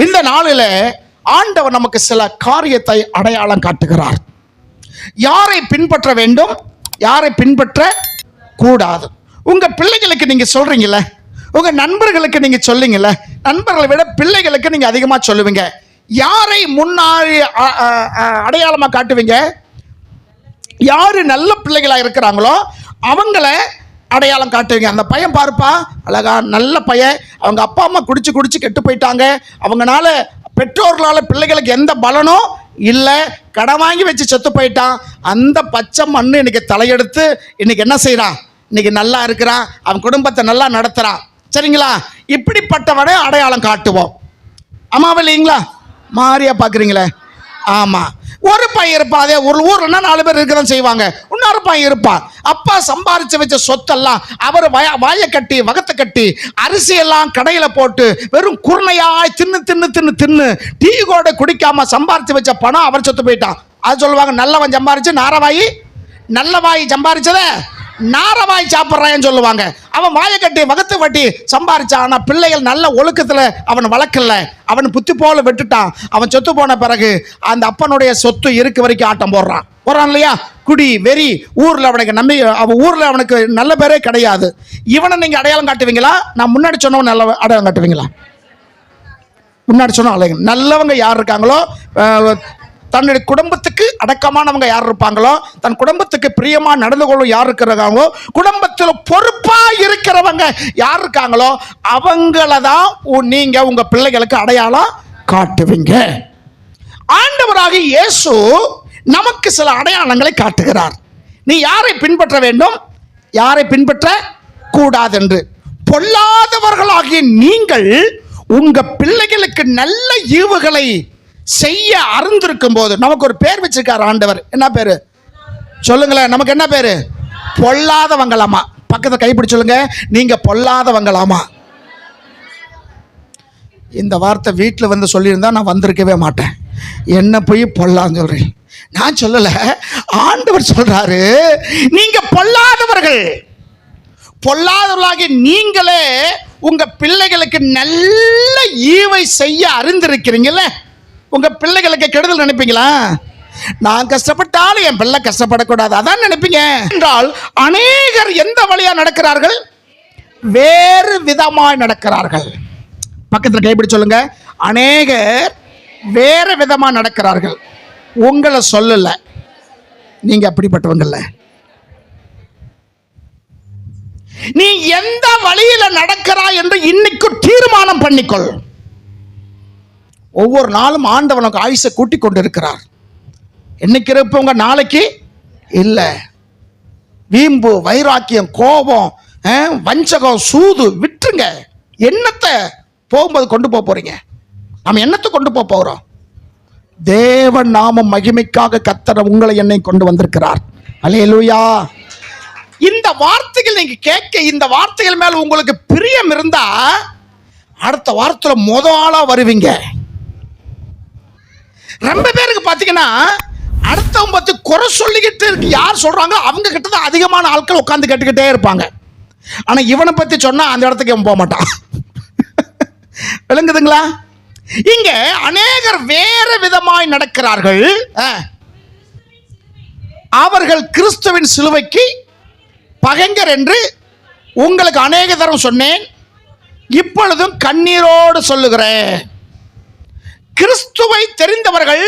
இந்த நாளில் ஆண்டவர் நமக்கு சில காரியத்தை அடையாளம் காட்டுகிறார். யாரை பின்பற்ற வேண்டும், யாரை பின்பற்ற கூடாது. உங்க பிள்ளைகளுக்கு நீங்க சொல்றீங்கல்ல, உங்க நண்பர்களுக்கு நீங்க சொல்லுங்கல்ல, நண்பர்களை விட பிள்ளைகளுக்கு நீங்க அதிகமா சொல்லுவீங்க. யாரை முன்னாடி அடையாளமா காட்டுவீங்க? யாரு நல்ல பிள்ளைகளா இருக்கிறாங்களோ அவங்கள அடையாளம் காட்டுவீங்க. அந்த பையன் பாருப்பா, அழகா நல்ல பையன், அவங்க அப்பா அம்மா குடிச்சு குடிச்சு கெட்டு போயிட்டாங்க, அவங்கனால பெற்றோர்களால் பிள்ளைகளுக்கு எந்த பலனும் இல்லை, கடன் வாங்கி வச்சு செத்து போயிட்டான், அந்த பச்சை மண்ணு இன்னைக்கு தலையெடுத்து இன்னைக்கு என்ன செய்யறான், இன்னைக்கு நல்லா இருக்கிறான், அவன் குடும்பத்தை நல்லா நடத்துறான். சரிங்களா? இப்படிப்பட்டவனை அடையாளம் காட்டுவோம். ஆமாவா இல்லைங்களா? மாறியா பார்க்குறீங்களே? ஆமாம். ஒரு பையன் இருப்பான், அதே ஒரு ஊர்லன்னா 4 பேர் இருக்க தான் செய்வாங்க. இன்னொரு பையன் இருப்பான், அப்பா சம்பாரிச்சு வச்ச சொத்தெல்லாம் அவர் வாயை கட்டி வகத்தை கட்டி அரிசியெல்லாம் கடையில் போட்டு வெறும் குருணையாய் தின்னு தின்னு தின்னு தின்னு டீ கூட குடிக்காம சம்பாரிச்சு வச்ச பணம் அவர் சொத்து போயிட்டான். அது சொல்லுவாங்க, நல்லவன் சம்பாரிச்சு நாரவாயி, நல்ல வாய் சம்பாரிச்சத நாரவாய் சாப்பிட்றான்னு சொல்லுவாங்க. அவன் வாயை கட்டி வகத்து வட்டி சம்பாரிச்சான், ஆனால் பிள்ளைகள் நல்ல ஒழுக்கத்தில் அவன் வளர்க்கல, அவன் புத்தி போல விட்டுட்டான். அவன் சொத்து போன பிறகு அந்த அப்பனுடைய சொத்து இருக்க வரைக்கும் ஆட்டம் போடுறான் இல்லையா? குடி வெறி, ஊரில் அவனுக்கு நம்பி, அவன் ஊரில் அவனுக்கு நல்ல பேரே கிடையாது. இவனை நீங்கள் அடையாளம் காட்டுவீங்களா? நான் முன்னாடி சொன்னவன் நல்ல அடையாளம் காட்டுவீங்களா? முன்னாடி சொன்ன நல்லவங்க யார் இருக்காங்களோ, தன்னுடைய குடும்பத்துக்கு அடக்கமானவங்க யார் இருப்பாங்களோ, தன் குடும்பத்துக்கு பிரியமா நடந்து கொள்ளும் யார் இருக்கிறாங்களோ, குடும்பத்தில் பொறுப்பா இருக்கிறவங்க யார் இருக்காங்களோ அவங்கள தான் நீங்க உங்க பிள்ளைகளுக்கு அடையாளம் காட்டுவீங்க. ஆண்டவராகிய இயேசு நமக்கு சில அடையாளங்களை காட்டுகிறார். நீ யாரை பின்பற்ற வேண்டும், யாரை பின்பற்ற கூடாது என்று. பொல்லாதவர்களாகிய நீங்கள் உங்க பிள்ளைகளுக்கு நல்ல ஈவுகளை செய்ய அறிந்திருக்கும் போது, நமக்கு ஒரு பேர் வச்சிருக்கார் ஆண்டவர். என்ன பேரு சொல்லுங்களேன்? நமக்கு என்ன பேரு? பொல்லாதவங்களாமா. பக்கத்தை கைப்பிடி சொல்லுங்க, நீங்க பொல்லாதவங்களாமா. இந்த வார்த்தை வீட்டில் வந்து சொல்லியிருந்தா நான் வந்திருக்கவே மாட்டேன். என்ன போய் பொல்லான்னு சொல்றேன்? நான் சொல்லல, ஆண்டவர் சொல்றாரு, நீங்க பொல்லாதவர்கள். பொல்லாதவர்களாகி நீங்களே உங்க பிள்ளைகளுக்கு நல்ல ஈவை செய்ய அறிந்திருக்கிறீங்கல்ல. உங்க பிள்ளைகளுக்கு கெடுதல் நினைப்பீங்களா? நான் கஷ்டப்பட்டாலும் என் பிள்ளை கஷ்டப்படக்கூடாது அதான் நினைப்பீங்க என்றால், அநேகர் எந்த வழியா நடக்கிறார்கள்? வேறு விதமாய் நடக்கிறார்கள். பக்கத்தில் கைப்பிடி சொல்லுங்க, அநேகர் வேறு விதமா நடக்கிறார்கள். உங்களை சொல்லல, நீங்க அப்படிப்பட்டவங்கல்ல. நீ எந்த வழியில நடக்கிறாய் என்று இன்னைக்கு தீர்மானம் பண்ணிக்கொள். ஒவ்வொரு நாளும் ஆண்டவனுக்கு ஆயுசை கூட்டி கொண்டு இருக்கிறார். என்னைக்கு இருப்பவங்க நாளைக்கு இல்லை. வீம்பு, வைராக்கியம், கோபம், வஞ்சகம், சூது விட்டுருங்க. என்னத்தை போகும்போது கொண்டு போறீங்க? நம்ம என்னத்தை கொண்டு போகிறோம்? தேவ நாம மகிமைக்காக கர்த்தர் உங்களை என்னை கொண்டு வந்திருக்கிறார். அல்லேலூயா. இந்த வார்த்தைகள் நீங்க கேட்க, இந்த வார்த்தைகள் மேல உங்களுக்கு பிரியம் இருந்தா அடுத்த வாரத்தில் முதலா வருவீங்க. ரொம்ப பேருக்கு பாத்தீங்கன்னா அடுத்தவங்க பத்தி குறை சொல்லிக்கிட்டு இருக்கு, யார் சொல்றாங்க அவங்க கிட்ட தான் அதிகமான ஆட்கள் உட்கார்ந்து கேட்டுக்கிட்டே இருப்பாங்க. ஆனா இவனை பத்தி சொன்னா அந்த இடத்துக்கு இவன் போக மாட்டான். விளங்குதுங்களா? இங்க அநேகர் வேறு விதமாய் நடக்கிறார்கள். அவர்கள் கிறிஸ்துவின் சிலுவைக்கு பகைஞர் என்று உங்களுக்கு அநேக தரம் சொன்னேன், இப்பொழுதும் கண்ணீரோடு சொல்லுகிறேன். கிறிஸ்துவை தெரிந்தவர்கள்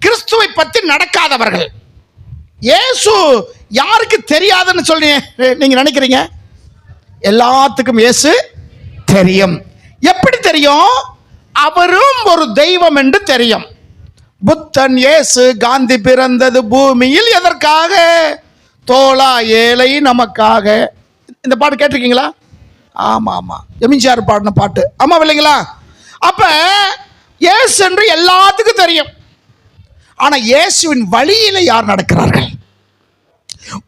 கிறிஸ்துவை பற்றி நடக்காதவர்கள். இயேசு யாருக்கு தெரியாதுன்னு சொல்லி நீங்க நினைக்கிறீங்க? எல்லாத்துக்கும் இயேசு தெரியும். எப்படி தெரியும்? அவரும் ஒரு தெய்வம் என்று தெரியும். புத்தன் இயேசு காந்தி பிறந்தது பூமியில் எதற்காக? தோளா ஏழை நமக்காக. இந்த பாட்டு கேட்டிருக்கீங்களா? ஆமா ஆமா, எம்ஜிஆர் பாடின பாட்டு. ஆமா இல்லைங்களா? அப்ப இயேசு என்று எல்லாத்துக்கும் தெரியும். ஆனா இயேசுவின் வழியில யார் நடக்கிறார்கள்?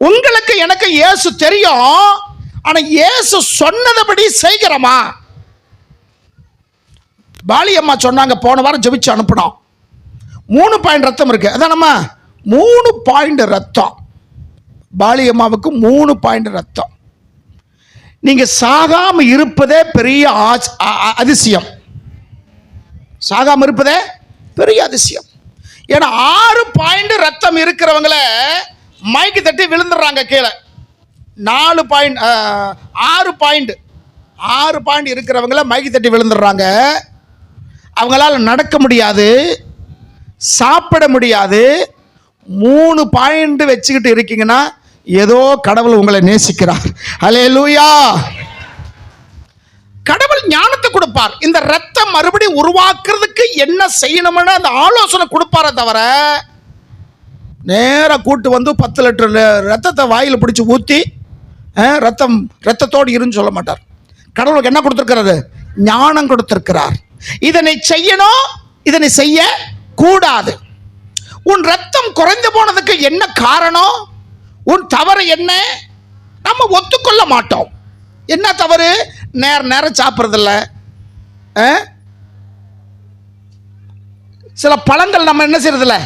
உங்களுக்கு எனக்கு இயேசு தெரியும், ஆனா இயேசு சொன்னதபடி செய்கிறோமா? பாலியம்மா சொன்னாங்க, போன வாரம் ஜெபிச்சு அனுப்பினோம், 3 பாயிண்ட் ரத்தம் இருக்கு. அதான் நம்ம 3 பாயிண்ட் ரத்தம். பாலியம்மாவுக்கு 3 பாயிண்ட் ரத்தம். நீங்க சாகாம இருப்பதே பெரிய அதிசயம். சாகாம இருப்பதே பெரிய அதிசயம். ஏன்னா 6 பாயிண்ட் ரத்தம் இருக்கிறவங்கள மைக்கு தட்டி விழுந்துடுறாங்க கீழே. 6 பாயிண்ட் இருக்கிறவங்கள மைக்கு தட்டி விழுந்துடுறாங்க. அவங்களால நடக்க முடியாது, சாப்பிட முடியாது. 3 பாயிண்ட் வச்சுக்கிட்டு இருக்கீங்கன்னா ஏதோ கடவுள் உங்களை நேசிக்கிறார். ஹல்லேலூயா. கடவுள் ஞானத்தை கொடுப்பார். இந்த ரத்தம் மறுபடியும் உருவாக்குறதுக்கு என்ன செய்யணும்னு அந்த ஆலோசனை கொடுப்பாரே தவிர நேரா கூட்டு வந்து 10 லிட்டர் ரத்தத்தை வாயில் பிடிச்சி ஊற்றி ரத்தத்தோடு இருன்னு சொல்ல மாட்டார். கடவுளுக்கு என்ன கொடுத்திருக்கிறாரு? ஞானம் கொடுத்திருக்கிறார். இதனை செய்யணும், இதனை செய்ய கூடாது. உன் ரத்தம் குறைந்து போனதுக்கு என்ன காரணம்? உன் தவறு என்ன? நம்ம ஒத்துக்கொள்ள மாட்டோம். என்ன தவறு? நேரம் சாப்பிட்றதில்ல. சில பழங்கள் நம்ம என்ன செய்யறதில்ல.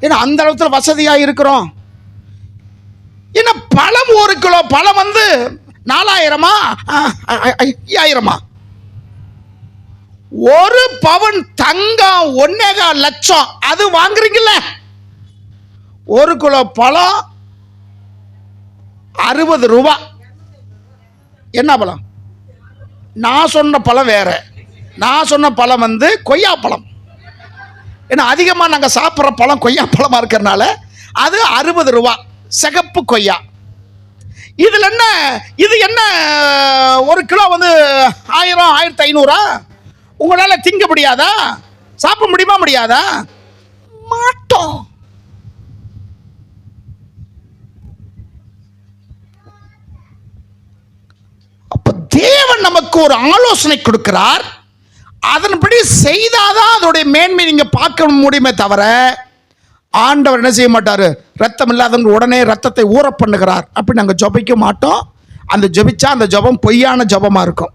ஏன்னா அந்த அளவுக்கு வசதியாக இருக்கிறோம். ஏன்னா பழம் 1 கிலோ பழம் 4000 5000. 1 பவுன் தங்கம் 1.25 லட்சம் அது வாங்குறீங்கல்ல. 1 கிலோ பழம் 60 ரூபா. என்ன பழம்? நான் சொன்ன பழம் வேற. நான் சொன்ன பழம் கொய்யா பழம். ஏன்னா அதிகமாக நாங்கள் சாப்பிட்ற பழம் கொய்யா பழமாக இருக்கிறனால அது 60 ரூபா சிகப்பு கொய்யா. இதில் என்ன? இது என்ன 1 கிலோ 1000 1500? உங்களால் திங்க முடியாதா? சாப்பிட முடியுமா? முடியாதா? மாட்டோம். தேவன் நமக்கு ஒரு ஆலோசனை கொடுக்கிறார். அதன்படி செய்தாதான் அதோடைய மேன்மை நீங்க பார்க்க முடியுமே தவிர ஆண்டவர் என்ன செய்ய மாட்டாரு? ரத்தம் இல்லாதவங்க உடனே ரத்தத்தை ஊற பண்ணுகிறார் அப்படி நாங்கள் ஜபிக்க மாட்டோம். அந்த ஜபிச்சா அந்த ஜபம் பொய்யான ஜபமா இருக்கும்.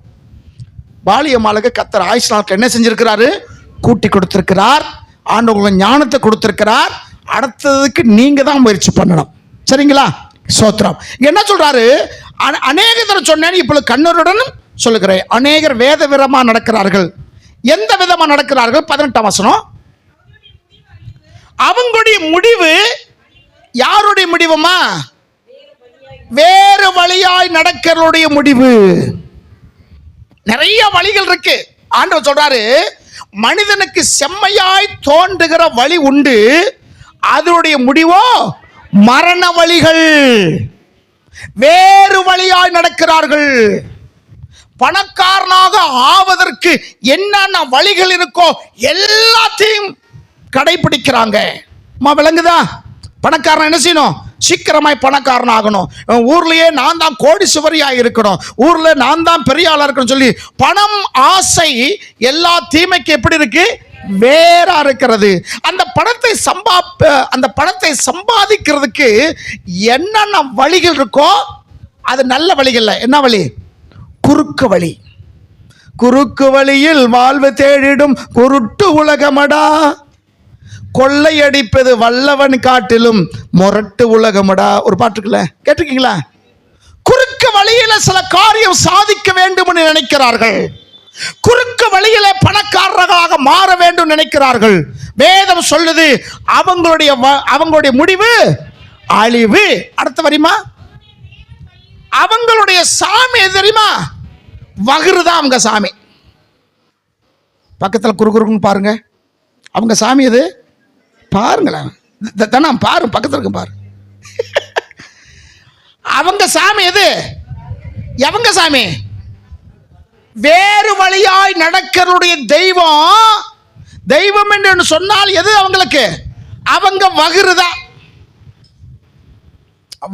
பாலியம்மாளுக்கு கர்த்தர் ஆயுஷ் நாட்கள் என்ன செஞ்சிருக்கிறாரு? கூட்டி கொடுத்திருக்கிறார். ஆண்டவங்களுக்கு ஞானத்தை கொடுத்திருக்கிறார். அடுத்ததுக்கு நீங்க தான் முயற்சி பண்ணணும். சரிங்களா? சோத்திரம். என்ன சொல்றாரு? அநேக தடவை சொன்னேன், இப்பொழுது கண்ணருடன் சொல்லுகிறேன். அநேகர் வேத விதமா நடக்கிறார்கள். எந்த விதமா நடக்கிறார்கள்? 18ஆம் வசனம். அவங்களுடைய முடிவு யாருடைய முடிவுமா? வேறு வழியாய் நடக்கிறவருடைய முடிவு. நிறைய வழிகள் இருக்கு. ஆண்டவர் சொல்றாரு, மனிதனுக்கு செம்மையாய் தோன்றுகிற வழி உண்டு, அதனுடைய முடிவோ மரண வழிகள். வேறு வழியாய் நடக்கிறார்கள். பணக்காரனாக ஆவதற்கு என்னென்ன வழிகள் இருக்கோ எல்லாத்தையும் கடைபிடிக்கிறாங்க. விளங்குதா? பணக்காரன் என்ன செய்யணும்? சீக்கிரமாய் பணக்காரன் ஆகணும். ஊர்லயே நான் தான் கோடீஸ்வரியா இருக்கணும், ஊர்ல நான் தான் பெரிய ஆளா இருக்கணும் சொல்லி பணம் ஆசை எல்லா தீமைக்கு எப்படி இருக்கு? வேற இருக்கிறது. அந்த பணத்தை சம்பாதிக்கிறதுக்கு என்னென்ன வழிகள் இருக்கோ அது நல்ல வழிகள். என்ன வழி? குறுக்கு வழி. குறுக்கு வழியில் வாழ்வு தேடிடும் குருட்டு உலகமடா, கொள்ளையடிப்பது வல்லவன் காட்டிலும் முரட்டு உலகமடா. ஒரு பாட்டு இருக்குல்ல, கேட்டிருக்கீங்களா? குறுக்கு வழியில சில காரியம் சாதிக்க வேண்டும் என்று நினைக்கிறார்கள். குறுக்கு வழியிலே பணக்காரர்களாக மாற வேண்டும் நினைக்கிறார்கள். வேதம் சொல்லுது அவங்களுடைய முடிவு அழிவு. அடுத்த வரிமா, அவங்களுடைய சாமி எது தெரியுமா? வகுறுதான் அவங்க சாமி. பக்கத்தில் குறுக்குறுக்குன்னு பாருங்க, அவங்க சாமி எது பாருங்களேன். பாரு, பக்கத்தில் இருக்கு பாரு. அவங்க சாமி எது? எவங்க சாமி? வேறு வழியாய் நடக்கிறவருடைய தெய்வம் என்று சொன்னால் எது அவங்களுக்கு? அவங்க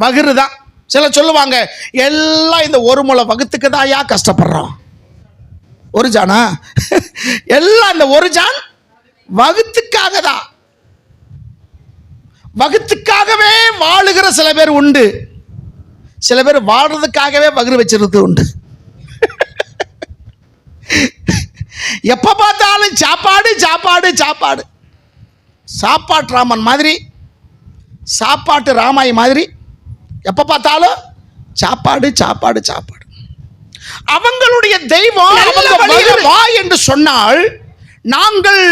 வகுறுதான். சில சொல்லுவாங்க, எல்லாம் இந்த ஒரு முளை வகுத்துக்கு தாயா கஷ்டப்படுறோம். ஒரு ஜானா? எல்லாம் இந்த ஒரு ஜான் வகுத்துக்காக தான். வகுத்துக்காகவே வாழுகிற சில பேர் உண்டு. சில பேர் வாழ்றதுக்காகவே வகுறு வச்சிருக்கிறது உண்டு. எப்ப பார்த்தாலும் சாப்பாடு சாப்பாடு சாப்பாடு. சாப்பாட்டு ராமன் மாதிரி, சாப்பாட்டு ராமாய் மாதிரி எப்ப பார்த்தாலும் சாப்பாடு சாப்பாடு சாப்பாடு. அவங்களுடைய தெய்வம் வா என்று சொன்னால் நாங்கள்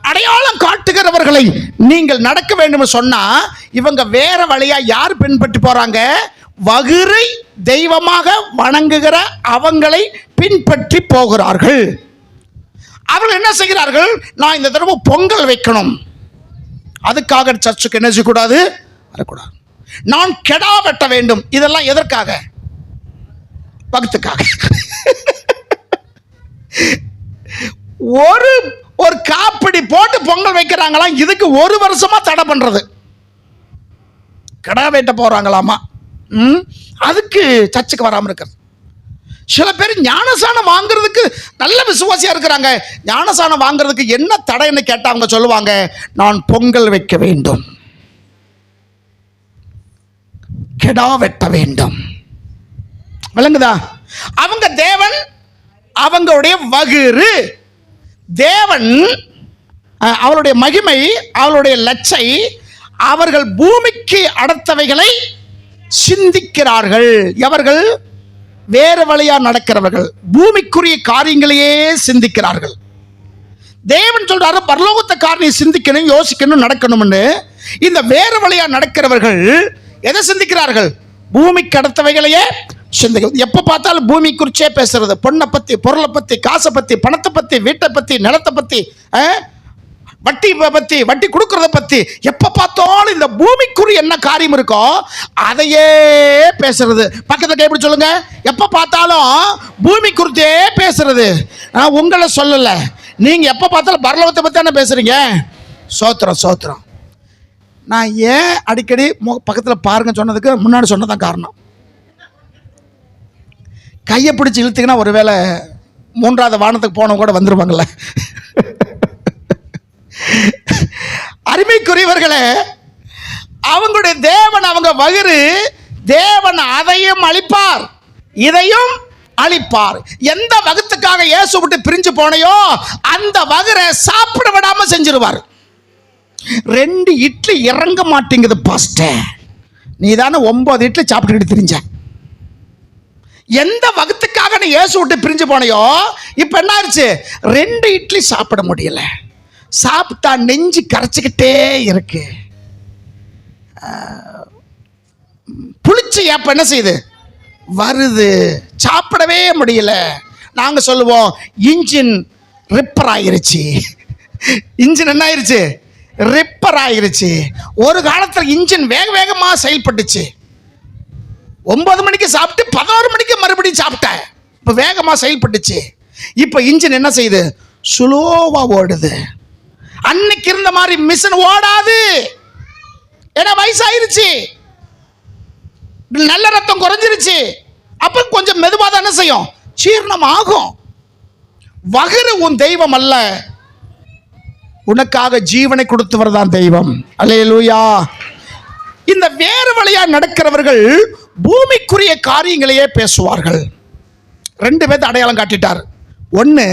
அடையாளம் காட்டுகிறவர்களை நீங்கள் நடக்க வேண்டும் சொன்னா இவங்க வேற வழியா யார் பின்பற்றி போறாங்க? வகுரை தெய்வமாக வணங்குகிற அவங்களை பின்பற்றி போகிறார்கள். அவர்கள் என்ன செய்கிறார்கள்? நான் இந்த தடவை பொங்கல் வைக்கணும், அதுக்காக சர்ச்சுக்கு என்ன செய்யக்கூடாது? வரக்கூடாது. நான் கெடா வெட்ட வேண்டும், இதெல்லாம் எதற்காக? பக்துக்காக. ஒரு காப்படி போட்டு பொங்கல் வைக்கிறாங்களாம். இதுக்கு ஒரு வருஷமா தடை பண்றது. கெடா வெட்ட போறாங்களாமா, அதுக்கு சர்ச்சுக்கு வராம இருக்கிறது. சில பேர் ஞானசானம் வாங்குறதுக்கு நல்ல விசுவாசியா இருக்கிறாங்க. ஞானசானம் வாங்குறதுக்கு என்ன தடைன்னு கேட்டா அவங்க சொல்லுவாங்க, நான் பொங்கல் வைக்க வேண்டும், கெடா வெட்ட வேண்டும். விளங்குதா? அவங்க தேவன், அவங்களுடைய வகுறு தேவன், அவருடைய மகிமை, அவருடைய லட்சை, அவர்கள் பூமிக்கு அடுத்தவைகளை சிந்திக்கிறார்கள். எவர்கள்? வேறு வழியா நடக்கிறவர்கள், பூமிக்குரிய காரியங்களையே சிந்திக்கிறார்கள். தேவன் சொல்றாரு பரலோகத்தை காரியம் சிந்திக்கணும், யோசிக்கணும், நடக்கணும்னு. இந்த வேறு வழியா நடக்கிறவர்கள் எதை சிந்திக்கிறார்கள்? பூமிக்கு அடுத்தவைகளையே சிந்திக்க. எப்ப பார்த்தாலும் பூமி குறிச்சே பேசுறது, பொண்ணை பத்தி, பொருளை பத்தி, காசை பத்தி, பணத்தை பத்தி, வீட்டை பத்தி, நிலத்தை பத்தி, வட்டி பத்தி, வட்டி கொடுக்கறத பத்தி, எப்ப பார்த்தாலும் இந்த பூமிக்குரிய என்ன காரியம் இருக்கோ அதையே பேசுறது. பக்கத்துல கைப்பிடி சொல்லுங்க, எப்ப பார்த்தாலும் பூமி குறித்தே பேசுறது. உங்களை சொல்லல, நீங்க எப்ப பார்த்தாலும் பரலோகத்தை பத்தி தானே பேசுறீங்க. சோத்திரம் சோத்திரம். நான் ஏன் அடிக்கடி பக்கத்தில் பாருங்க சொன்னதுக்கு முன்னாடி சொன்னதான் காரணம். கையை பிடிச்சி இழுத்தீங்கன்னா ஒருவேளை மூன்றாவது வானத்துக்கு போனவங்க கூட வந்துருவாங்கல்ல. அருமைக்குரியவர்களே, அவங்களுடைய தேவன், அவங்க வகுறு தேவன் அதையும் அழிப்பார், இதையும் அழிப்பார். எந்த வகுத்துக்காக இயேசு விட்டு பிரிஞ்சு போனையோ அந்த வகுரை சாப்பிட விடாம செஞ்சிருவார். 2 இட்லி இறங்க மாட்டேங்குது பாஸ்டர், நீ தானே 9 இட்லி சாப்பிட்டுக்கிட்டு திரிஞ்ச. எந்த வகுத்துக்காக நீ இயேசு விட்டு பிரிஞ்சு போனையோ இப்ப என்ன ஆயிடுச்சு? 2 இட்லி சாப்பிட முடியல, சாப்பிட்டா நெஞ்சு கரைச்சிக்கிட்டே இருக்கு. புளிச்சு ஏப்ப என்ன செய்யுது? வருது, சாப்பிடவே முடியல. நாங்க சொல்லுவோம் இன்ஜின் ரிப்பர் ஆயிருச்சு. இன்ஜின் என்ன ஆயிருச்சு? ரிப்பர் ஆயிருச்சு. ஒரு காலத்தில் இன்ஜின் வேக வேகமாக செயல்பட்டுச்சு. 9 மணிக்கு சாப்பிட்டு 11 மணிக்கு மறுபடியும் சாப்பிட்டேன். இப்போ வேகமாக செயல்பட்டுச்சு. இப்போ இன்ஜின் என்ன செய்யுது? ஸ்லோவா ஓடுது. அன்னைக்கு இருந்த மாதிரி மிஷின் ஓடாது. ஏன்னா வயசாயிருச்சு, நல்ல ரத்தம் குறைஞ்சிருச்சு. அப்ப கொஞ்சம் மெதுவாக தான் என்ன செய்யும்? ஜீரணம் ஆகும். வகுறு உன் தெய்வம் அல்ல, உனக்காக ஜீவனை கொடுத்தவர் தான் தெய்வம். அல்லேலூயா. இந்த வேறு வழியா நடக்கிறவர்கள் பூமிக்குரிய காரியங்களையே பேசுவார்கள். 2 பேர்த்த அடையாளம் காட்டிட்டார். ஒன்று,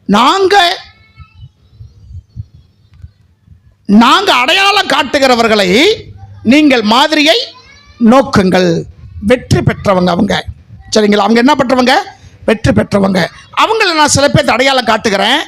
நாங்க அடையாளம் காட்டுகிறவர்களை நீங்கள் மாதிரியை நோக்குங்கள். வெற்றி பெற்றவங்க அவங்க, சரிங்களா? அவங்க என்ன பெற்றவங்க? வெற்றி பெற்றவங்க. அவங்கள நான் சில பேர் அடையாளம் காட்டுகிறேன்,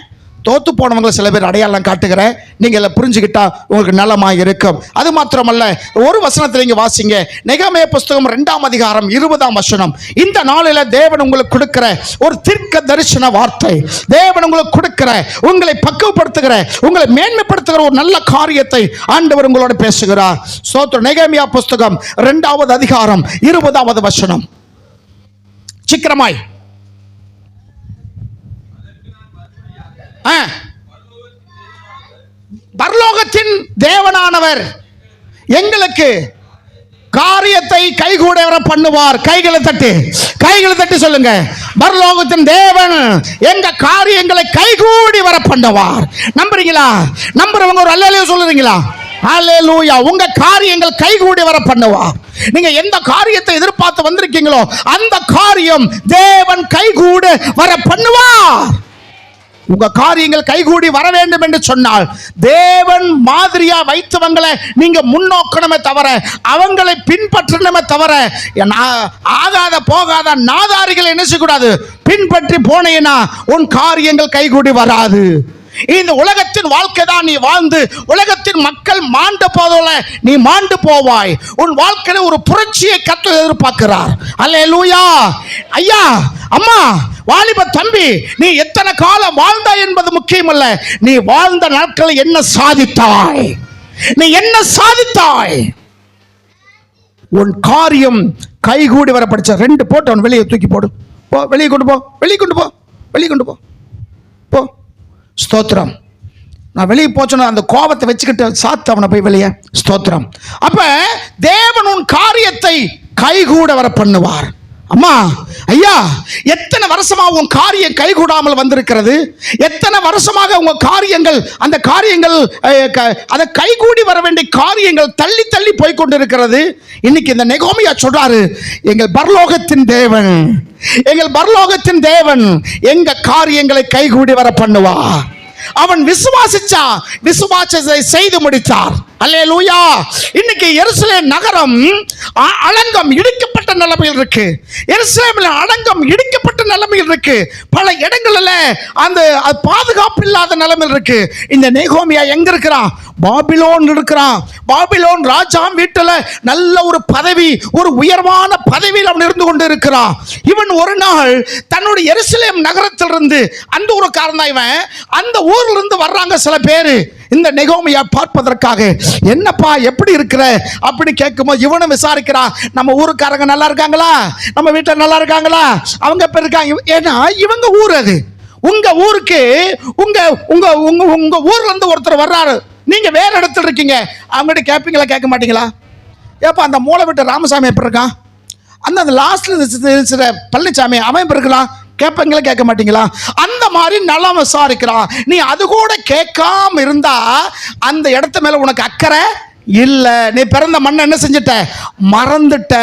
தோத்து போனவங்களை சில பேர் அடையாளம் காட்டுகிறேன். நீங்கள் இதில் புரிஞ்சுக்கிட்டா உங்களுக்கு நலமாக இருக்கும். அது மாத்திரமல்ல, ஒரு வசனத்தில் இங்கே வாசிங்க, நெகேமியா புஸ்தகம் 2ஆம் அதிகாரம் 20ஆம் வசனம். இந்த நாளில் தேவன் உங்களுக்கு கொடுக்கிற ஒரு தீர்க்க தரிசன வார்த்தை, தேவன் உங்களுக்கு கொடுக்கிற, உங்களை பக்குவப்படுத்துகிற, உங்களை மேன்மைப்படுத்துகிற ஒரு நல்ல காரியத்தை ஆண்டவர் உங்களோட பேசுகிறார். ஸ்தோத்திரம். நெகேமியா புஸ்தகம் 2ஆவது அதிகாரம் 20ஆவது வசனம். சீக்கிரமாய். பரலோகத்தின் தேவனானவர் எங்களுக்கு காரியத்தை கைகூட வர பண்ணுவார். கைகளை தட்டி சொல்லுங்க, பரலோகத்தின் தேவன் எங்க காரியங்களை கைகூடி வர பண்ணுவார். நம்புறீங்களா? நம்புறவங்க ஒரு அல்லேலூயா சொல்லுறீங்களா? அல்லேலூயா. உங்க காரியங்கள் கைகூடி வர பண்ணுவார். நீங்க எந்த காரியத்தை எதிர்பார்த்து வந்திருக்கீங்களோ அந்த காரியம் தேவன் கைகூட வர பண்ணுவார். உங்க காரியங்கள் கைகூடி வர வேண்டும் என்று சொன்னால் தேவன் மாதிரியா வைத்தவங்களை நீங்க முன்னோக்கணுமே தவிர, அவங்களை பின்பற்றணுமே தவிர, ஆகாத போகாத நாதாரிகளை என்ன செய்யக்கூடாது, பின்பற்றி போனேன்னா உன் காரியங்கள் கைகூடி வராது. இந்த உலகத்தின் வாழ்க்கை தான் நீ வாழ்ந்து உலகத்தின் மக்கள் மாண்டு போதோல நீ மாண்டு போவாய். உன் வாழ்க்கையில ஒரு புரட்சியை கர்த்தர் எதிர்பார்க்கிறார். அல்லேலூயா. ஐயா, அம்மா, வாலிப தம்பி, நீ எத்தனை காலம் வாழ்ந்தாய் என்பது முக்கியமல்ல, நீ வாழ்ந்த நாட்களில் என்ன சாதித்தாய், நீ என்ன சாதித்தாய். உன் காரியம் கைகூடி வர. படிச்ச 2 போட்டு அவன் வெளியே தூக்கி போடு, போ, வெளியே கொண்டு போ, வெளியே கொண்டு போ, வெளியே கொண்டு போ, போ. ஸ்தோத்திரம். நான் வெளியே போச்சோன்னா அந்த கோபத்தை வச்சுக்கிட்டு சாத்து அவனை போய் வெளியே. ஸ்தோத்திரம். அப்ப தேவன் உன் காரியத்தை கைகூட வர பண்ணுவார். அம்மா, ஐயா, எத்தனை வருஷமா உன் காரியம் கைகூடாமல் வந்திருக்கிறது? எத்தனை வருஷமாக உங்க காரியங்கள், அந்த காரியங்கள் அதை கைகூடி வர வேண்டிய காரியங்கள் தள்ளி தள்ளி போய் கொண்டிருக்கிறது. இன்னைக்கு இந்த நெகோமியா சொல்றாரு, எங்கள் பரலோகத்தின் தேவன், எங்கள் பரலோகத்தின் தேவன் எங்க காரியங்களை கைகூடி வர பண்ணுவா. அவன் விசுவாசிச்சான், விசுவாசத்தை செய்து முடித்தார். அல்லேலூயா. இன்னைக்கு எருசலேம் நகரம் அலங்கம் இடிக்கப்பட்ட நிலைமையில் இருக்கு. எருசலேமில் அலங்கம் இடிக்கப்பட்ட நிலைமையில் இருக்கு. பல இடங்களில் அந்த பாதுகாப்பு இல்லாத நிலைமையில் இருக்கு. இந்த நெகோமியா எங்க இருக்கிறான்? பாபிலோன் இருக்கிறான். பாபிலோன் ராஜா வீட்டில் நல்ல ஒரு பதவி, ஒரு உயர்வான பதவியில் அவன் இருந்து கொண்டு இருக்கிறான். இவன் ஒரு நாள் தன்னுடைய எருசலேம் நகரத்திலிருந்து, அந்த ஊருக்காரன் தான் இவன், அந்த ஊர்ல இருந்து வர்றாங்க சில பேர் இந்த நெகோமியா பார்ப்பதற்காக. என்னப்பா எப்படி இருக்கிற அப்படி கேட்கும்போது இவனும் விசாரிக்கிறான், நம்ம ஊருக்காரங்க நல்லா இருக்காங்களா, நம்ம வீட்டில் நல்லா இருக்காங்களா, அவங்க எப்ப இருக்காங்க. ஏன்னா இவங்க ஊர் அது. உங்க ஊருக்கு உங்க உங்க உங்க உங்க ஊர்ல இருந்து ஒருத்தர் வர்றாரு, நீங்க வேற இடத்துல இருக்கீங்க, அவங்ககிட்ட கேட்பீங்களா, கேட்க மாட்டீங்களா? ஏப்பா அந்த மூளை விட்டு ராமசாமி எப்படி இருக்கான், அந்த லாஸ்ட்ல பழனிசாமி அவன் எப்படி இருக்கலாம், கேட்பீங்களா, கேட்க மாட்டீங்களா? அந்த மாதிரி நலம் விசாரிக்கிறான். நீ அது கூட கேட்காம இருந்தா அந்த இடத்து மேல உனக்கு அக்கறை இல்ல. நீ பிறந்த மண்ணை என்ன செஞ்சிட்ட, மறந்துட்ட.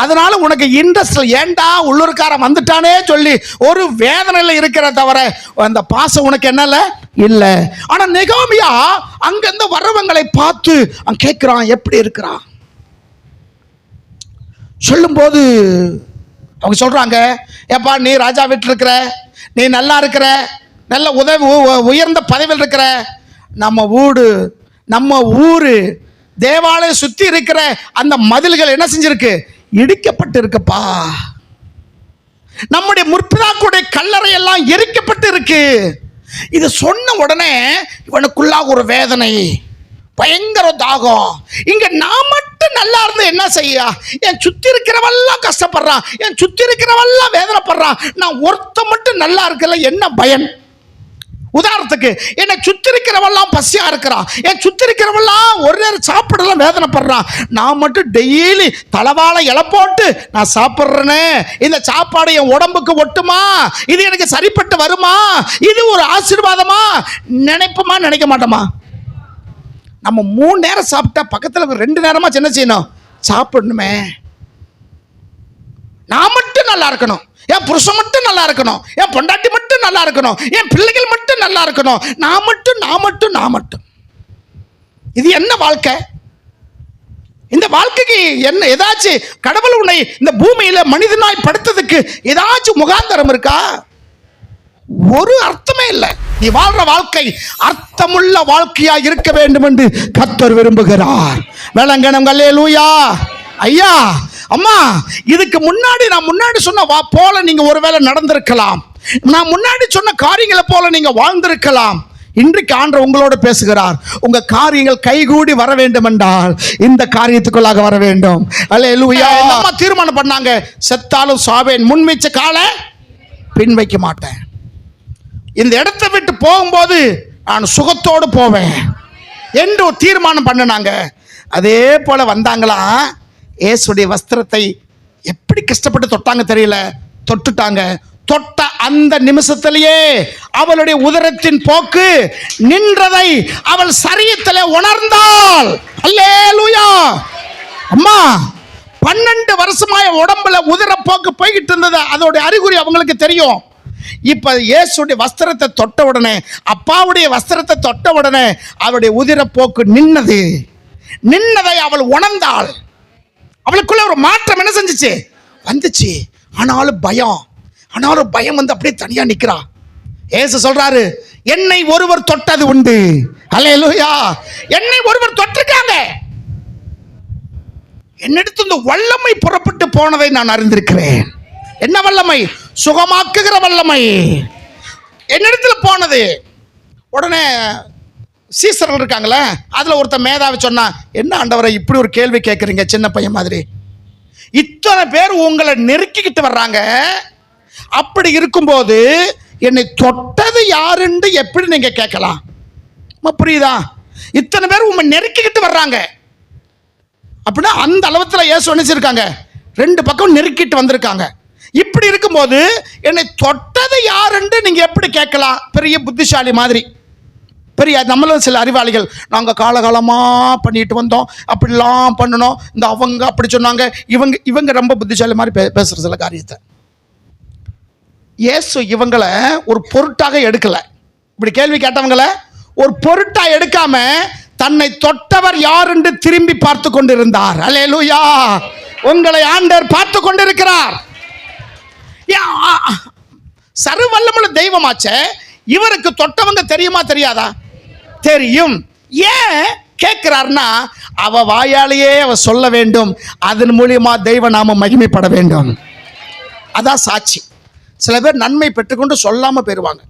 அதனால உனக்கு இன்ட்ரெஸ்ட், ஏண்டா உள்ளூர்காரன் வந்துட்டானே சொல்லி ஒரு வேதனையில இருக்கிற தவிர அந்த பாசம் உனக்கு என்னல இல்ல. ஆனா நெகோமியா அங்கிருந்து வர்றவங்களை பார்த்து அவன் கேட்கிறான், எப்படி இருக்கிறான். சொல்லும்போது அவங்க சொல்றாங்க, ஏப்பா நீ ராஜா வீட்டில் இருக்கிற, நீ நல்லா இருக்கிற, நல்ல உயர்ந்த பதவியில் இருக்கிற, நம்ம வீடு, நம்ம ஊரு, தேவாலயம் சுத்தி இருக்கிற அந்த மதில்கள் என்ன செஞ்சிருக்கு, இடிக்கப்பட்டு இருக்குப்பா. நம்முடைய முற்பிதாக்களுடைய கல்லறை எல்லாம் எரிக்கப்பட்டு இருக்கு. இது சொன்ன உடனே இவனுக்குள்ளாக ஒரு வேதனை, பயங்கர தாகம். இங்க நான் மட்டும் நல்லா இருந்து என்ன செய்ய, என் சுத்தி இருக்கிறவெல்லாம் கஷ்டப்படுறான், என் சுத்தி இருக்கிறவெல்லாம் வேதனைப்படுறான், நான் ஒருத்த மட்டும் நல்லா இருக்கல, என்ன பயன்? உதாரணத்துக்கு என்னை சுத்தி இருக்கிறவெல்லாம் பசியா இருக்கிறான், என் சுத்தி இருக்கிறவெல்லாம் ஒரு நேரம் சாப்பிடலாம் வேதனைப்படுறான், நான் மட்டும் டெய்லி தலவாழை இலை போட்டு நான் சாப்பிட்றேனே, இந்த சாப்பாடு என் உடம்புக்கு ஒட்டுமா, இது எனக்கு சரிப்பட்டு வருமா, இது ஒரு ஆசீர்வாதமா நினைப்போமா, நினைக்க மாட்டோமா? நம்ம 3 நேரம் சாப்பிட்டா பக்கத்தில் 2 நேரமா என்ன செய்யணும், சாப்பிடணுமே. நான் மட்டும் நல்லா இருக்கணும், என் புருஷன் மட்டும் நல்லா இருக்கணும், என் பொண்டாட்டி மட்டும் நல்லா இருக்கணும், என் பிள்ளைகள் மட்டும் நல்லா இருக்கணும், நான் மட்டும். இது என்ன வாழ்க்கை? இந்த வாழ்க்கைக்கு என்ன ஏதாச்சும் கடவுள் உன்னை இந்த பூமியில மனிதனாய் படுத்ததுக்கு ஏதாச்சும் முகாந்தரம் இருக்கா? ஒரு அர்த்தமே இல்லை. நீ வாழ்ற வாழ்க்கை அர்த்தமுள்ள வாழ்க்கையா இருக்க வேண்டும் என்று கர்த்தர் விரும்புகிறார். விளங்கணும். அல்லேலூயா. ஐயா, அம்மா, இதுக்கு முன்னாடி நான் முன்னாடி சொன்ன போல நீங்க ஒருவேளை நடந்திருக்கலாம், நான் முன்னாடி சொன்ன காரியங்களை போல நீங்க வாழ்ந்திருக்கலாம். இன்றைக்கு ஆண்டவர் உங்களோட பேசுகிறார். உங்க காரியங்கள் கைகூடி வர வேண்டும் என்றால் இந்த காரியத்துக்குள்ளாக வர வேண்டும். அல்லேலூயா. அம்மா தீர்மானம் பண்ணாங்க, செத்தாலும் சாவேன், முன்மிச்ச கால பின் வைக்க மாட்டேன். இந்த இடத்தை விட்டு போகும்போது நான் சுகத்தோடு போவேன் என்று ஒரு தீர்மானம் பண்ணினாங்க. அதே போல வந்தாங்களா, இயேசுடைய வஸ்திரத்தை எப்படி கஷ்டப்பட்டு தொட்டாங்க தெரியல, தொட்டுட்டாங்க. தொட்ட அந்த நிமிஷத்திலேயே அவளுடைய உதரத்தின் போக்கு நின்றதை அவள் சரீரத்திலே உணர்ந்தாள். அல்லேலூயா. அம்மா, 12 வருஷமாய உடம்புல உதர போக்கு போய்கிட்டு இருந்தது, அதோட அறிகுறி அவங்களுக்கு தெரியும். இப்ப இயேசுடைய வஸ்திரத்தை தொட்ட உடனே, அப்பாவுடைய வஸ்திரத்தை தொட்ட உடனே அவருடைய உதிரப்போக்கு நின்னதை அவள் உணர்ந்தாள். அவளுக்குள்ள ஒரு மாற்றம் என்ன செஞ்சுச்சு? வந்துச்சு. ஆனாலும் பயம் வந்து அப்படியே தனியா நிக்கிறா. இயேசு சொல்றாரு, என்னை ஒருவர் தொட்டது உண்டு. அல்லேலூயா. என்னை ஒருவர் தொட்டிருக்காங்க. என்னிடத்து இந்த வல்லமை புறப்பட்டு போனதை நான் அறிந்திருக்கிறேன். என்ன வல்லமை? சுகமாக்குகிற வல்லமை என்னிடத்துல போனது. உடனே சீசர்கள் இருக்காங்களே, அதுல ஒருத்தன் மேதாவி சொன்னா, என்ன ஆண்டவரை இப்படி ஒரு கேள்வி கேட்குறீங்க, சின்ன பையன் மாதிரி? இத்தனை பேர் உங்களை நெருக்கிக்கிட்டு வர்றாங்க, அப்படி இருக்கும்போது என்னை தொட்டது யாருன்னு எப்படி நீங்க கேட்கலாம்? புரியுதா? இத்தனை பேர் உங்களை நெருக்கிக்கிட்டு வர்றாங்க அப்படின்னா அந்த அளவுல இயேசு நினைச்சிருக்காங்க, ரெண்டு பக்கம் நெருக்கிட்டு வந்திருக்காங்க. இப்படி இருக்கும்போது என்னை தொட்டது யாருன்னு நீங்க எப்படி கேட்கலாம்? பெரிய புத்திசாலி மாதிரி, பெரிய நம்மளும் சில அறிவாளிகள், நாங்கள் காலகாலமாக பண்ணிட்டு வந்தோம், அப்படிலாம் பண்ணணும், இந்த அவங்க அப்படி சொன்னாங்க, இவங்க ரொம்ப புத்திசாலி மாதிரி பேசுகிற சில காரியத்தை. இயேசு இவங்களை ஒரு பொருட்டாக எடுக்கலை. இப்படி கேள்வி கேட்டவங்களை ஒரு பொருட்டாக எடுக்காம தன்னை தொட்டவர் யார் என்று திரும்பி பார்த்து கொண்டிருந்தார். அல்லேலூயா. உங்களை ஆண்டவர் பார்த்து கொண்டிருக்கிறார். சர்வவல்லமுள்ள தெய்வமாச்ச இவருக்கு தொட்டவங்க தெரியுமா தெரியாதா? தெரியும். ஏன் கேட்கிறார்னா, அவ வாயாலேயே அவ சொல்ல வேண்டும், அதன் மூலியமா தெய்வ நாமம் மகிமைப்பட வேண்டும். அதான் சாட்சி. சில பேர் நன்மை பெற்றுக்கொண்டு சொல்லாம போயிருவாங்க.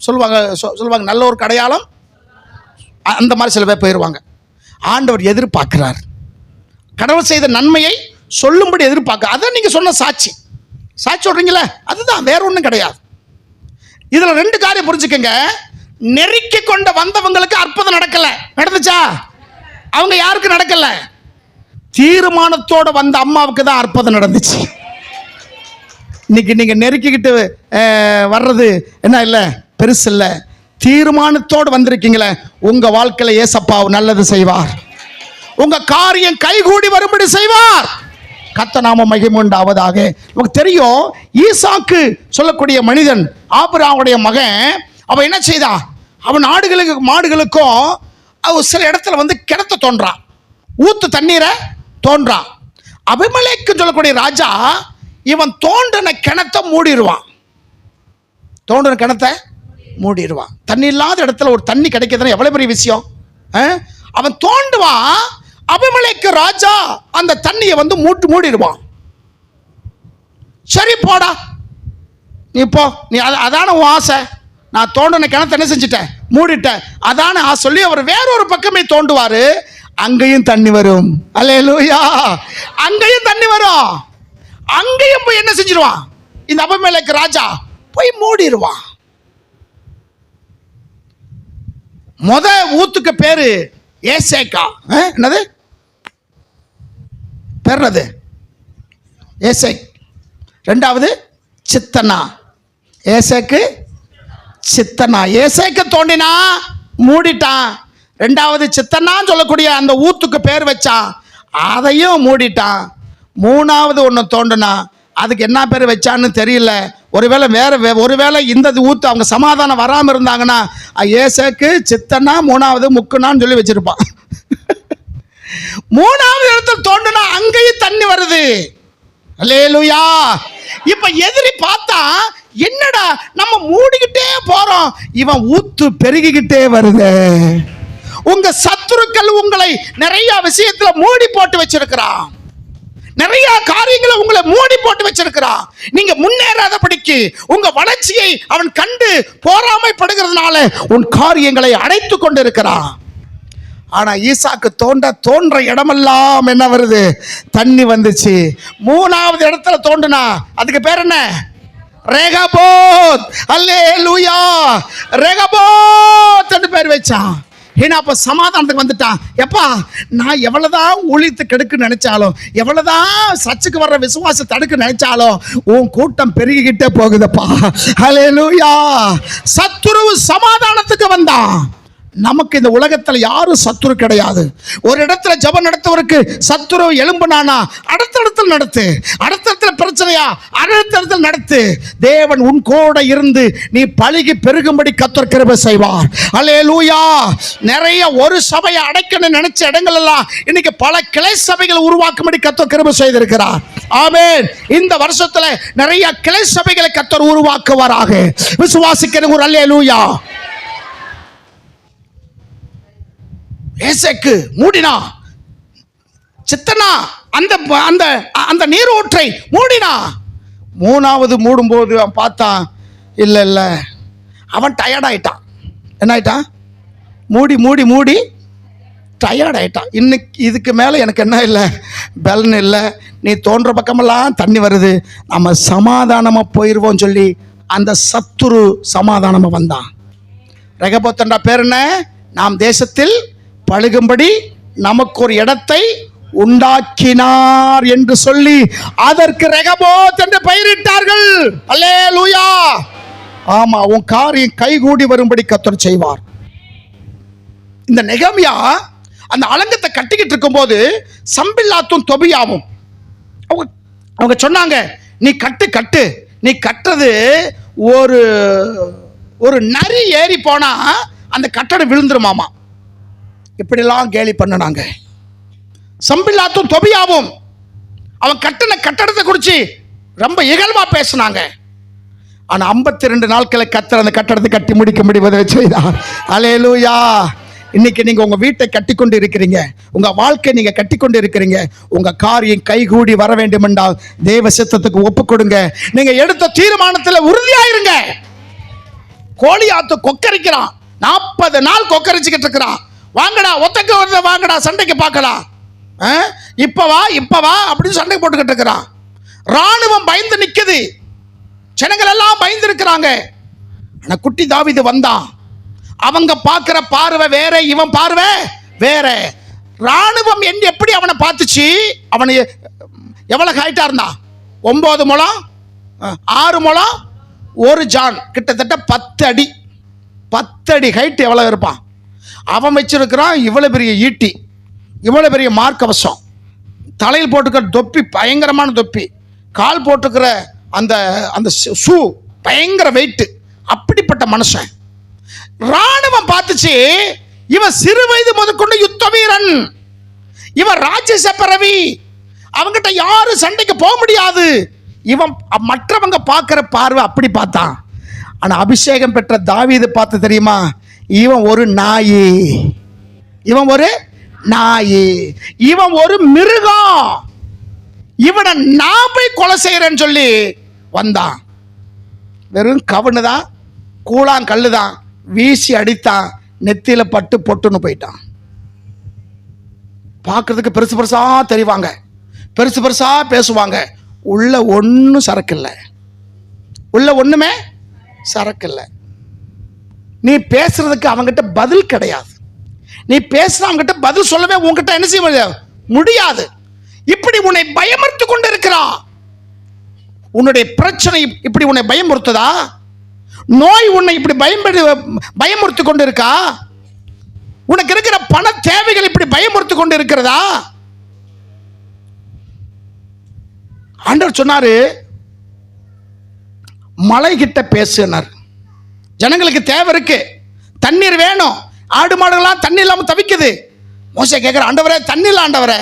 சொல்லுவாங்க நல்ல ஒரு அடையாளம், அந்த மாதிரி சில பேர் போயிருவாங்க. ஆண்டவர் எதிர்பார்க்கிறார், கடவுள் செய்த நன்மையை சொல்லும்படி எதிர்பார்க்க. அதான் நீங்க சொன்ன சாட்சி சொல்றீங்களே, அதுதான், வேற ஒன்றும் கிடையாது. இதுல ரெண்டு காரியம் புரிஞ்சுக்கங்க. நெருக்கி கொண்ட வந்தவங்களுக்கு அற்புதம் நடந்துச்சா? அவங்க யாருக்கு நடக்கல? தீர்மானத்தோட வந்த அம்மாவுக்கு தான் அற்புதம் நடந்துச்சு. இன்னைக்கு நீங்க நெருக்கிக்கிட்டு வர்றது என்ன இல்லை, பெருசு இல்லை. தீர்மானத்தோடு வந்திருக்கீங்களே, உங்க வாழ்க்கையில ஏசப்பா நல்லது செய்வார். உங்க காரியம் கைகூடி வரும்படி செய்வார். கர்த்தர் நாமம் மகிமை உண்டாவதாக. உங்களுக்கு தெரியும், ஈசாக்கு சொல்லக்கூடிய மனிதன், ஆபிரகாமுடைய மகன், அவன் என்ன செய்தான்? அவன் மாடுகளுக்கும் சில இடத்துல வந்து கிணத்த தோன்றான், ஊத்து தண்ணீரை தோன்றான். அபிமெலேக்கு சொல்லக்கூடிய ராஜா இவன் தோண்டின கிணத்தை மூடிடுவான். தண்ணி இல்லாத இடத்துல ஒரு தண்ணி கிடைக்கிறதுனா எவ்வளவு பெரிய விஷயம். அவன் தோண்டுவான். அபிமெலேக்கு ராஜா அந்த தண்ணியை வந்து மூடிடுவான். சரி போடா, நீ போ, நீ அதான உன் ஆசை, நான் தோண்டின கிணத்தை என்ன செஞ்சிட்டேன், மூடிட்டேன், அதான சொல்லி அவர் வேறொரு பக்கமே தோண்டுவாரு. அங்கேயும் தண்ணி வரும். அல்லேலூயா. அங்கேயும் தண்ணி வரும். அங்கேயும் போய் என்ன செஞ்சிருவான், இந்த அபிமெலேக்கு ராஜா போய் மூடிடுவான். முத ஊத்துக்கு பேரு ஏசேக்கா. என்னது பேர்றது? ஏசேக். ரெண்டாவது சித்தனா. ஏசேக்கு சித்தனா. ஏசேக்கு தோண்டினா மூடிட்டான். ரெண்டாவது சித்தனான்னு சொல்லக்கூடிய அந்த ஊத்துக்கு பேர் வச்சான், அதையும் மூடிட்டான். மூணாவது ஒன்று தோண்டுனா, அதுக்கு என்ன பேர் வச்சான்னு தெரியல. ஒருவேளை இந்த ஊத்து அவங்க சமாதானம் வராமல் இருந்தாங்கன்னா ஏசேக்கு சித்தனா மூணாவது முக்குனான்னு சொல்லி வச்சிருப்பான். மூணாவது இடத்துல தோண்டுனா அங்கேயும் தண்ணி வருது. அல்லேலூயா. இப்ப எதிரி பார்த்தா, என்னடா நம்ம மூடிக்கிட்டே போறோம், இவன் ஊத்து பெருகிக்கிட்டே வருது. உங்க சத்துருக்கள் உங்களை நிறைய விஷயத்துல மூடி போட்டு வச்சிருக்கிறான். நிறைய காரியங்களை உங்களை மூடி போட்டு வச்சிருக்கிறான். நீங்க முன்னேறாதபடிக்கு உங்க வளர்ச்சியை அவன் கண்டு போராமைப்படுகிறதுனால உன் காரியங்களை அடைத்து கொண்டு இருக்கிறான். ஆனா ஈசாக்கு தோன்ற இடமெல்லாம் என்ன வருது, தண்ணி வந்துச்சு. மூணாவது இடத்துல தோண்டுனா அதுக்கு பேர் என்ன, ரெகபோத். அல்லேலூயா. ரெகபோத் என்று பேர் வச்சான். ஏன்னா அப்போ சமாதானத்துக்கு வந்துட்டான். எப்பா, நான் எவ்வளவுதான் ஊழியத்தை கெடுக்க நினைச்சாலும், எவ்வளவுதான் சர்ச்சுக்கு வர்ற விசுவாசத்தை தடுக்க நினைச்சாலும், உன் கூட்டம் பெருகிக்கிட்டே போகுதுப்பா. அல்லேலூயா. சத்துருவு சமாதானத்துக்கு வந்தான். நமக்கு இந்த உலகத்தில் யாரும் சத்துரு கிடையாது. ஒரு இடத்துல ஜெபம் நடத்துவருக்கு சத்துரு எழும்புனானா அடுத்த இடத்துல நடத்து, அடுத்த இடத்துல பிரச்சனையா அடுத்தடுத்து நடத்து. தேவன் உன் கூட இருந்து நீ பழுகி பெருகும்படி கர்த்தர் கிருபை செய்வார். அல்லேலூயா. நிறைய ஒரு சபையை அடைக்கணும்னு நினைச்ச இடங்கள் எல்லாம் இன்னைக்கு பல கிளை சபைகளை உருவாக்கும்படி கர்த்தர் கிருபை செய்திருக்கிறார். ஆமென். இந்த வருஷத்துல நிறைய கிளை சபைகளை கர்த்தர் உருவாக்குவாராக. விசுவாசிக்கிற ஒரு அல்லேலூயா. ஏசேக்கு மூடினா, சித்தனா அந்த அந்த அந்த நீரூற்றை மூடினா. மூணாவது மூடும்போது அவன் பார்த்தான், இல்லை இல்லை, அவன் டயர்ட் ஆயிட்டான். என்ன ஆயிட்டான்? மூடி மூடி மூடி டயர்ட் ஆயிட்டான். இன்னைக்கு இதுக்கு மேலே எனக்கு என்ன இல்லை, பலன் இல்லை, நீ தோன்ற பக்கமெல்லாம் தண்ணி வருது, நம்ம சமாதானமாக போயிடுவோம் சொல்லி அந்த சத்துரு சமாதானமாக வந்தான். ரெகபோத்தண்டா பேர் என்ன? நாம் தேசத்தில் பழுகும்படி நமக்கு ஒரு இடத்தை உண்டாக்கினார் என்று சொல்லி அதற்கு ரெகபோத் என்று பெயரிட்டார்கள். அல்லேலூயா. ஆமா, உன் காரியம் கைகூடி வரும்படி கர்த்தர் செய்வார். இந்த நெகமியா அந்த அலங்கத்தை கட்டிக்கிட்டு இருக்கும்போது சம்பில்லாத்தும் தொபியாவும் அவங்க சொன்னாங்க, நீ கட்டு கட்டு, நீ கட்டுறது ஒரு ஒரு நரி ஏறி போனா அந்த கட்டடம் விழுந்துருமாமா. இப்படிலாம் கேலி பண்ணினாங்க. சம்பில்லாத்தும் தொபியாவும் அவன் கட்டின கட்டடத்தை குறித்து ரொம்ப இகழ்வா பேசினாங்க. ஆனா 52 நாட்களை கர்த்தர் அந்த கட்டடத்தை கட்டி முடிக்க முடிவதை செய்தார். அல்லேலூயா. இன்னைக்கு நீங்க உங்க வீட்டை கட்டி கொண்டு இருக்கிறீங்க, உங்க வாழ்க்கை நீங்க கட்டி கொண்டு இருக்கிறீங்க. உங்க காரியம் கைகூடி வர வேண்டும் என்றால் தேவ சித்தத்துக்கு ஒப்பு கொடுங்க. நீங்க எடுத்த தீர்மானத்தில் உறுதியாயிருங்க. கோலியாத்து கொக்கரிக்கிறான், 40 நாள் கொக்கரிச்சுக்கிட்டு இருக்கிறான். வாங்கடா, ஒத்தக்க வருத வாங்கடா, சண்டைக்கு பார்க்கலாம், இப்ப வா அப்படின்னு சண்டை போட்டுக்கிட்டு இருக்கிறான். ராணுவம் பயந்து நிக்குது, ஜனங்கள் எல்லாம் பயந்து இருக்கிறாங்க. ஆனா குட்டி தாவீது வந்தான். அவங்க பார்க்கிற பார்வை வேற, இவன் பார்வை வேற. ராணுவம் எப்படி அவனை பார்த்துச்சு? அவனை எவ்வளவு ஹைட்டா இருந்தான்? 9 முழம் 6 முழம் 1 ஜான், கிட்டத்தட்ட 10 அடி. 10 அடி ஹைட் எவ்வளவு இருப்பான்? அவன் வச்சிருக்கிறான் இவ்வளவு பெரிய ஈட்டி, இவ்வளவு பெரிய மார்க்கவசம், தலையில் போட்டுக்கிற தொப்பி பயங்கரமான தொப்பி, கால் போட்டுக்கிற அந்த அந்த ஷூ பயங்கர வெயிட். அப்படிப்பட்ட மனுஷன். ராணுவம் பார்த்துச்சு, இவன் சிறு வயது முதற்கொண்டு யுத்த வீரன், இவன் ராட்சச பிறவி, அவங்கிட்ட யாரும் சண்டைக்கு போக முடியாது. இவன் மற்றவங்க பார்க்கிற பார்வை அப்படி பார்த்தான். ஆனா அபிஷேகம் பெற்ற தாவீது பார்த்து தெரியுமா? இவன் ஒரு நாயி, இவன் ஒரு நாயி, இவன் ஒரு மிருகம், இவனை நான் போய் கொலை செய்யறேன்னு சொல்லி வந்தான். வெறும் கவனுதான், கூழாங்கல்லுதான், வீசி அடித்தான், நெத்தியில பட்டு பொட்டுன்னு போயிட்டான். பார்க்கறதுக்கு பெருசு பெருசா தெரிவாங்க, பெருசு பெருசா பேசுவாங்க, உள்ள ஒன்றும் சரக்கு இல்லை, உள்ள ஒண்ணுமே சரக்கு இல்லை. நீ பேசுறதுக்கு அவங்கிட்ட பதில் கிடையாது. நீ பேசுற அவங்கிட்ட பதில் சொல்லவே உங்ககிட்ட என்ன செய்ய முடியாது. இப்படி உன்னை பயமுறுத்தி கொண்டு இருக்கிறான். உன்னுடைய பிரச்சனை இப்படி உன்னை பயமுறுத்ததா? நோய் உன்னை இப்படி பயமுறுத்தி கொண்டு இருக்கா? உனக்கு இருக்கிற பண தேவைகள் இப்படி பயமுறுத்தி கொண்டு இருக்கிறதா? ஆண்டவர் சொன்னாரு, மலை கிட்ட பேசுனார். ஜனங்களுக்கு தேவை இருக்கு, தண்ணீர் வேணும், ஆடு மாடுகள்லாம் தண்ணி இல்லாம தவிக்குது. மோசே கேட்கிற, ஆண்டவரே தண்ணி இல்லை ஆண்டவரே.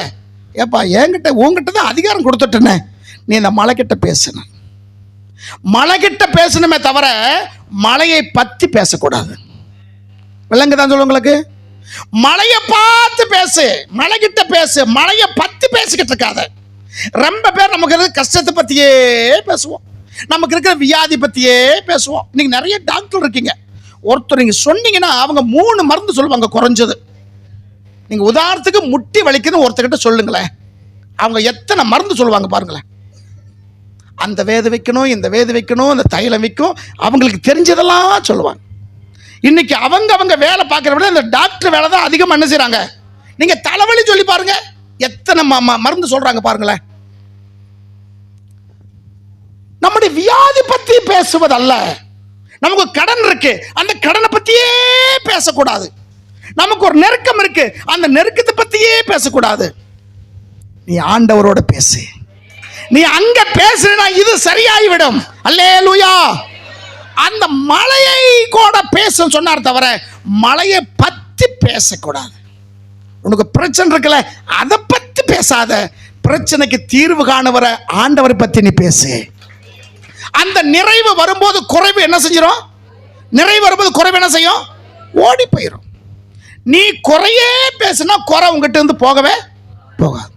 ஏப்பா என்கிட்ட உங்ககிட்ட தான் அதிகாரம் கொடுத்துட்டேனே, நீ இந்த மலை கிட்ட பேசணும். மலை கிட்ட பேசணுமே தவிர மலையை பத்தி பேசக்கூடாது. விலங்குதான் சொல்ல உங்களுக்கு. மலையை பார்த்து பேசு, மலை கிட்ட பேசு, மலையை பத்தி பேசிக்கிட்டு இருக்காத. ரொம்ப பேர் நமக்கு இருக்கிற கஷ்டத்தை பத்தியே பேசுவோம், நமக்கு இருக்கிற வியாதி பத்தியே பேசுவோம். இன்னைக்கு நிறைய டாக்டர் இருக்கீங்க, ஒருத்தர் நீங்க சொன்னீங்கன்னா அவங்க 3 மருந்து சொல்லுவாங்க குறைஞ்சது. நீங்க உதாரணத்துக்கு முட்டி வலிக்குன்னு ஒருத்தர்கிட்ட சொல்லுங்களேன், அவங்க எத்தனை மருந்து சொல்லுவாங்க பாருங்களேன். அந்த வேது வைக்கணும், இந்த வேது வைக்கணும், இந்த தைலம் வைக்கும், அவங்களுக்கு தெரிஞ்சதெல்லாம் சொல்லுவாங்க. இன்னைக்கு அவங்க வேலை பார்க்குற விட இந்த டாக்டர் வேலை தான் அதிகமாக என்ன செய்றாங்க. நீங்க தலைவலி சொல்லி பாருங்க, எத்தனை மருந்து சொல்றாங்க பாருங்களேன். நம்முடைய வியாதி பத்தி பேசுவதல்ல. நமக்கு கடன் இருக்கு, அந்த கடனை பத்தியே பேசக்கூடாது. நமக்கு ஒரு நெருக்கம் இருக்கு, அந்த நெருக்கத்தை பத்தியே பேசக்கூடாது. நீ ஆண்டவரோட பேசு, நீ அங்க பேசுனா இது சரியாகிவிடும். அல்லேலூயா. அந்த மலையை கூட பேசுன்னு சொன்னார் தவிர மலையை பத்தி பேசக்கூடாது. உனக்கு பிரச்சனை இருக்குல்ல, அதை பத்தி பேசாத. பிரச்சனைக்கு தீர்வு காண வர ஆண்டவரை பத்தி நீ பேசு. அந்த நிறைவு வரும்போது குறைவு என்ன செஞ்சிடும்? நிறைவு வரும்போது குறைவு என்ன செய்யும்? ஓடி போயிடும். நீ குறையே பேசுனா குறை உங்ககிட்ட இருந்து போகவே போகாது.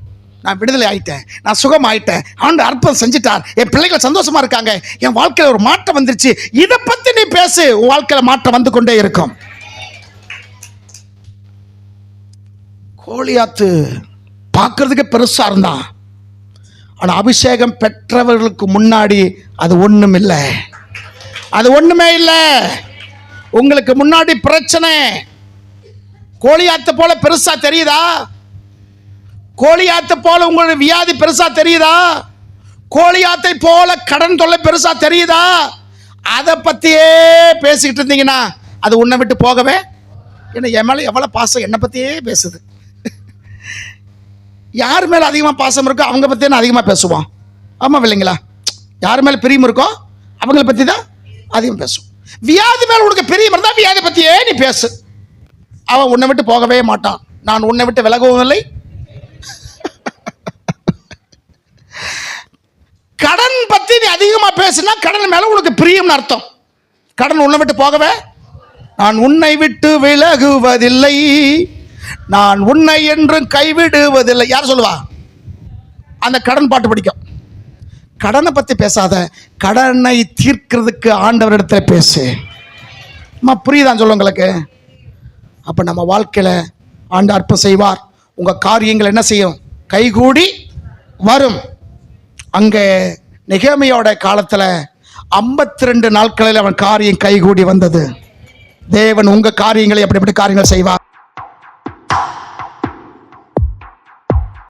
நான் விடுதலை ஆயிட்டேன், நான் சுகம் ஆயிட்டேன், ஆண்டவர் அற்புதம் செஞ்சிட்டார், என் பிள்ளைகள் சந்தோஷமா இருக்காங்க, என் வாழ்க்கையில் ஒரு மாற்றம் வந்துருச்சு, இதை பத்தி நீ பேசு. உன் வாழ்க்கையில் மாற்றம் வந்து கொண்டே இருக்கும். கோலியாத்து பார்க்கறதுக்கு பெருசா இருந்தான், ஆனா அபிஷேகம் பெற்றவர்களுக்கு முன்னாடி அது ஒண்ணும் இல்லை. அது ஒண்ணுமே இல்லை. உங்களுக்கு முன்னாடி பிரச்சனை கோலியாத்து போல பெருசா தெரியுதா? கோலியாத்தை போல உங்களுடைய வியாதி பெருசா தெரியுதா? கோலியாத்தை போல கடன் தொல்லை பெருசா தெரியுதா? அதை பத்தியே பேசிக்கிட்டு இருந்தீங்கன்னா அது உன்னை விட்டு போகவே. ஏன்னா என் மேல எவ்வளவு பாசம், என்னை பத்தியே பேசுது. யார் மேல அதிகமா பாசம் இருக்கோ அவங்க பத்தி நான் அதிகமா பேசுவான். ஆமா இல்லைங்களா? யார் மேல பிரியம் இருக்கோ அவங்கள பத்தி தான் அதிகம் பேசுவோம். வியாதி மேல உனக்கு பிரியம் இருந்தா வியாதி பத்தியே நீ பேசு. அவன் உன்னை விட்டு போகவே மாட்டான். நான் உன்னை விட்டு விலகவும் இல்லை. கடன் பத்தி நீ அதிகமா பேசினா கடன் மேல உனக்கு பிரியம்னு அர்த்தம். கடன் உன்னை விட்டு போகவே. நான் உன்னை விட்டு விலகுவதில்லை, நான் உன்னை என்றும் கைவிடுவதில்லை. யார் சொல்லுவா? அந்த கடன் பாட்டு பிடிக்கும். கடனை பத்தி பேசாத, கடனை தீர்க்கிறதுக்கு ஆண்டவரிடத்துல பேசு. புரியுதான் சொல்ல உங்களுக்கு? அப்ப நம்ம வாழ்க்கையில ஆண்டு அற்புதம் செய்வார். உங்க காரியங்கள் என்ன செய்யும்? கைகூடி வரும். அங்கே நெகேமியாவோட காலத்துல 52 நாட்களில் அவன் காரியம் கைகூடி வந்தது. தேவன் உங்க காரியங்களை எப்படி காரியங்கள் செய்வார்.